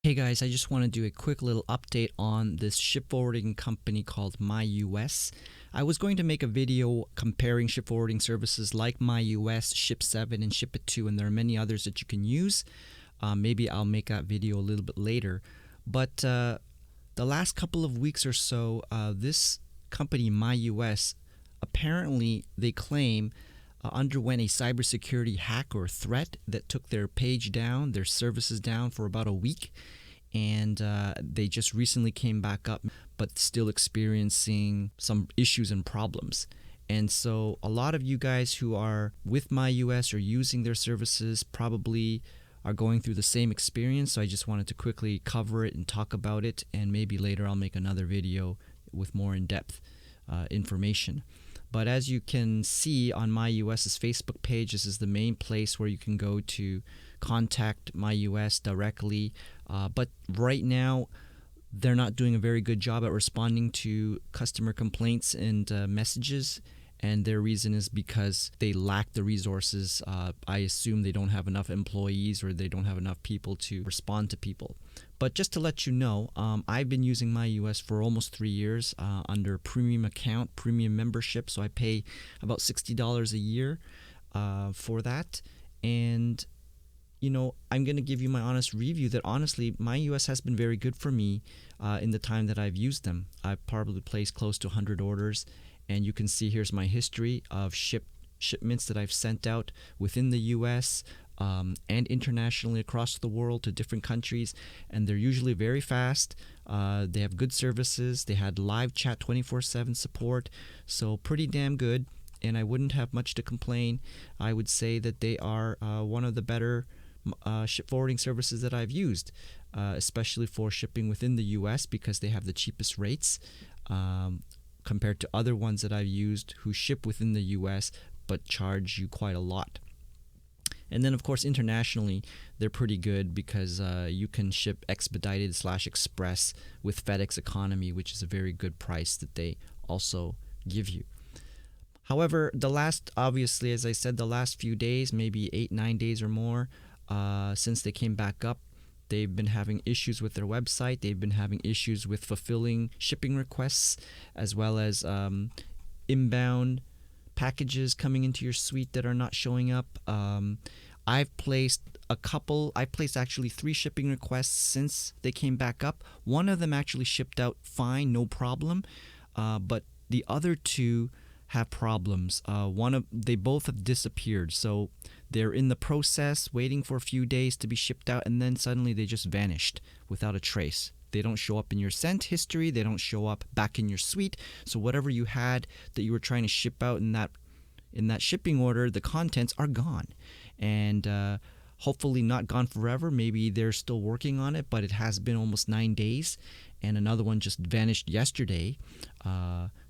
Hey guys, I just want to do a quick little update on this ship forwarding company called MyUS. I was going to make a video comparing ship forwarding services like MyUS, Ship7, and Ship2, and there are many others that you can use. Maybe I'll make that video a little bit later. But the last couple of weeks or so, this company, MyUS, apparently they claim underwent a cybersecurity hack or threat that took their page down, their services down for about a week, and they just recently came back up, but still experiencing some issues and problems. And so a lot of you guys who are with MyUS or using their services probably are going through the same experience. So I just wanted to quickly cover it and talk about it, and maybe later I'll make another video with more in-depth information. But as you can see on MyUS's Facebook page, this is the main place where you can go to contact MyUS directly. But right now, they're not doing a very good job at responding to customer complaints and messages. And their reason is because they lack the resources. I assume they don't have enough employees or they don't have enough people to respond to people. But just to let you know, I've been using MyUS for almost 3 years under premium account, premium membership. So I pay about $60 a year for that. And, you know, I'm going to give you my honest review that honestly, MyUS has been very good for me in the time that I've used them. I've probably placed close to 100 orders. And you can see here's my history of shipments that I've sent out within the US and internationally across the world to different countries. And they're usually very fast. They have good services. They had live chat 24/7 support. So pretty damn good. And I wouldn't have much to complain. I would say that they are one of the better ship forwarding services that I've used, especially for shipping within the US because they have the cheapest rates. Compared to other ones that I've used who ship within the US but charge you quite a lot. And then of course internationally they're pretty good because you can ship expedited/express with FedEx Economy, which is a very good price that they also give you. However, obviously as I said, the last few days, maybe 8-9 days or more since they came back up, they've been having issues with their website. They've been having issues with fulfilling shipping requests, as well as inbound packages coming into your suite that are not showing up. I've placed actually 3 shipping requests since they came back up. One of them actually shipped out fine, no problem, but the other 2 have problems. They both have disappeared. So they're in the process, waiting for a few days to be shipped out, and then suddenly they just vanished without a trace. They don't show up in your sent history. They don't show up back in your suite. So whatever you had that you were trying to ship out in that shipping order, the contents are gone. And hopefully not gone forever. Maybe they're still working on it, but it has been almost 9 days. And another one just vanished yesterday.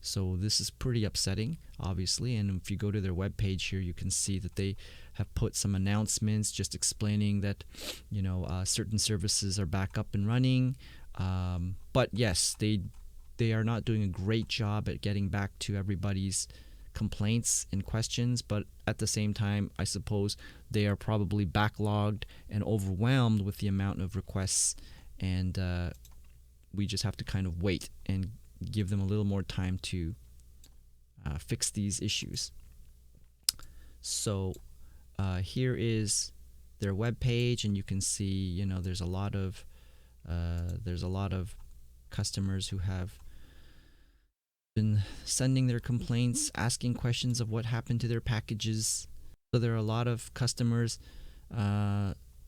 So this is pretty upsetting, obviously. And if you go to their webpage here, you can see that they have put some announcements just explaining that, you know, certain services are back up and running. But yes, they are not doing a great job at getting back to everybody's complaints and questions, but at the same time, I suppose they are probably backlogged and overwhelmed with the amount of requests, and we just have to kind of wait and give them a little more time to fix these issues. So here is their web page, and you can see, you know, there's a lot of customers who have been sending their complaints, asking questions of what happened to their packages. So there are a lot of customers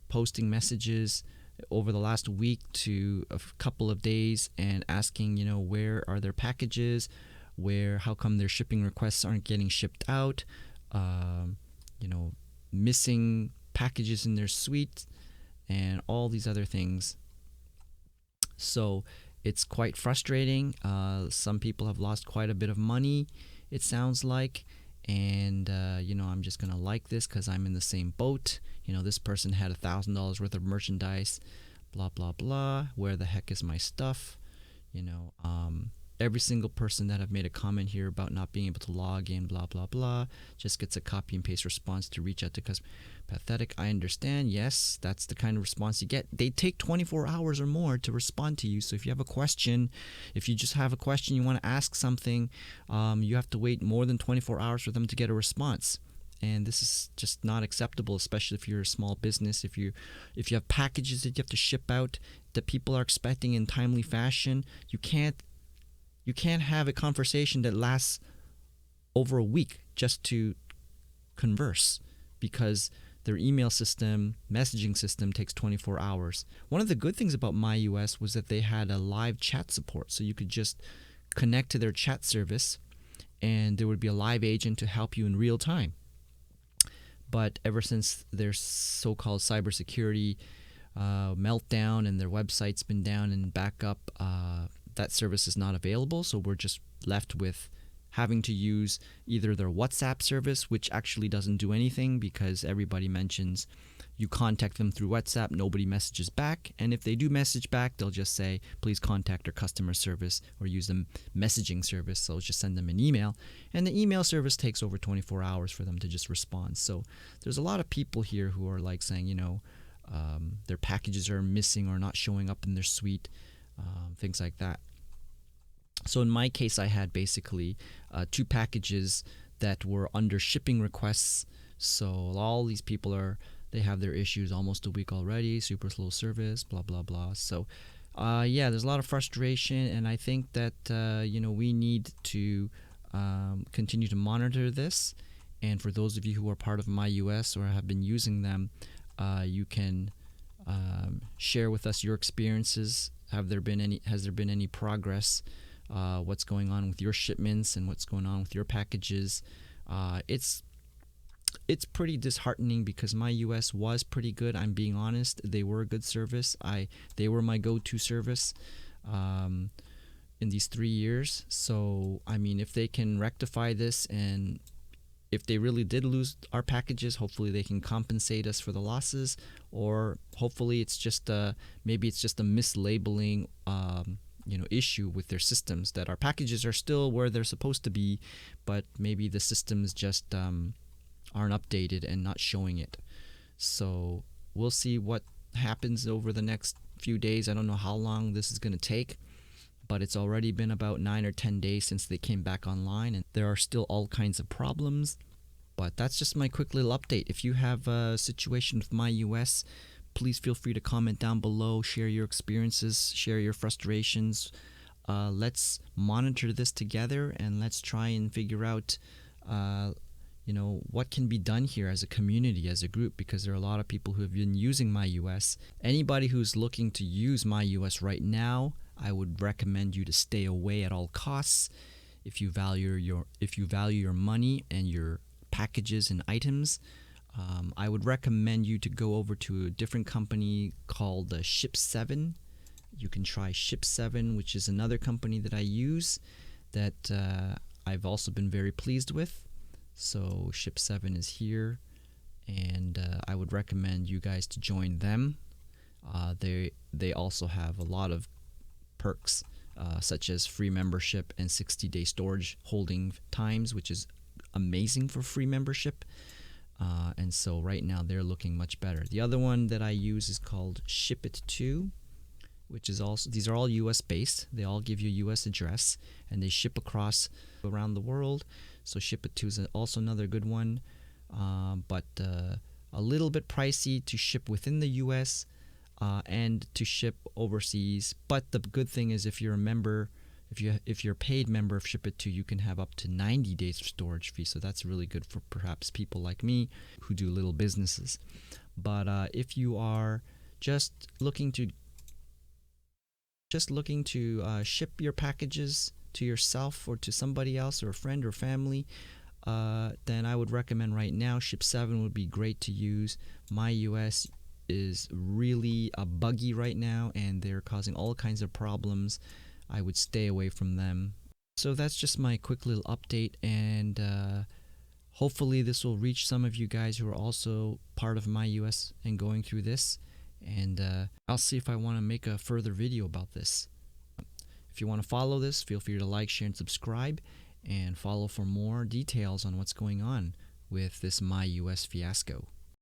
posting messages over the last week to a couple of days and asking, you know, where are their packages, how come their shipping requests aren't getting shipped out, you know, missing packages in their suite, and all these other things. So it's quite frustrating. Some people have lost quite a bit of money, it sounds like. And, you know, I'm just going to like this because I'm in the same boat. You know, this person had $1,000 worth of merchandise, blah, blah, blah. Where the heck is my stuff? You know, every single person that have made a comment here about not being able to log in, blah, blah, blah, just gets a copy and paste response to reach out to customer. Pathetic. I understand. Yes, that's the kind of response you get. They take 24 hours or more to respond to you. So if you have a question, if you just have a question, you want to ask something, you have to wait more than 24 hours for them to get a response. And this is just not acceptable, especially if you're a small business. If you have packages that you have to ship out that people are expecting in timely fashion, you can't have a conversation that lasts over a week just to converse, because their email system, messaging system takes 24 hours. One of the good things about MyUS was that they had a live chat support, so you could just connect to their chat service and there would be a live agent to help you in real time. But ever since their so-called cybersecurity meltdown and their website's been down and back up, that service is not available. So we're just left with having to use either their WhatsApp service, which actually doesn't do anything because everybody mentions you contact them through WhatsApp, nobody messages back. And if they do message back, they'll just say, please contact our customer service or use the messaging service. So just send them an email. And the email service takes over 24 hours for them to just respond. So there's a lot of people here who are like saying, their packages are missing or not showing up in their suite, things like that. So in my case, I had basically 2 packages that were under shipping requests. So all these people they have their issues almost a week already, super slow service, blah, blah, blah. So yeah, there's a lot of frustration, and I think that, we need to continue to monitor this. And for those of you who are part of MyUS or have been using them, you can share with us your experiences. Has there been any progress? What's going on with your shipments and what's going on with your packages? It's pretty disheartening because MyUS was pretty good. I'm being honest. They were a good service. They were my go-to service in these 3 years. So, I mean, if they can rectify this, and if they really did lose our packages, hopefully they can compensate us for the losses, or hopefully it's just maybe it's just a mislabeling issue with their systems, that our packages are still where they're supposed to be, but maybe the systems just aren't updated and not showing it. So we'll see what happens over the next few days. I don't know how long this is going to take, but it's already been about 9 or 10 days since they came back online, and there are still all kinds of problems. But that's just my quick little update. If you have a situation with MyUS, please feel free to comment down below, share your experiences, share your frustrations. Let's monitor this together, and let's try and figure out what can be done here as a community, as a group, because there are a lot of people who have been using MyUS. Anybody who's looking to use MyUS right now, I would recommend you to stay away at all costs. If you value your money and your packages and items, I would recommend you to go over to a different company called Ship7. You can try Ship7, which is another company that I use that I've also been very pleased with. So Ship7 is here, and I would recommend you guys to join them. They also have a lot of perks, such as free membership and 60-day storage holding times, which is amazing for free membership. And so right now they're looking much better. The other one that I use is called Ship2, which is also, these are all US based. They all give you a US address, and they ship across around the world. So Ship2 is also another good one, but a little bit pricey to ship within the US and to ship overseas. But the good thing is, if you're a member, if you're a paid member of Ship2, you can have up to 90 days of storage fee. So that's really good for perhaps people like me who do little businesses. But if you are just looking to ship your packages to yourself or to somebody else or a friend or family, then I would recommend right now Ship7 would be great to use. MyUS is really buggy right now, and they're causing all kinds of problems. I would stay away from them. So that's just my quick little update, and hopefully this will reach some of you guys who are also part of MyUS and going through this, and I'll see if I want to make a further video about this. If you want to follow this, feel free to like, share, and subscribe, and follow for more details on what's going on with this MyUS fiasco.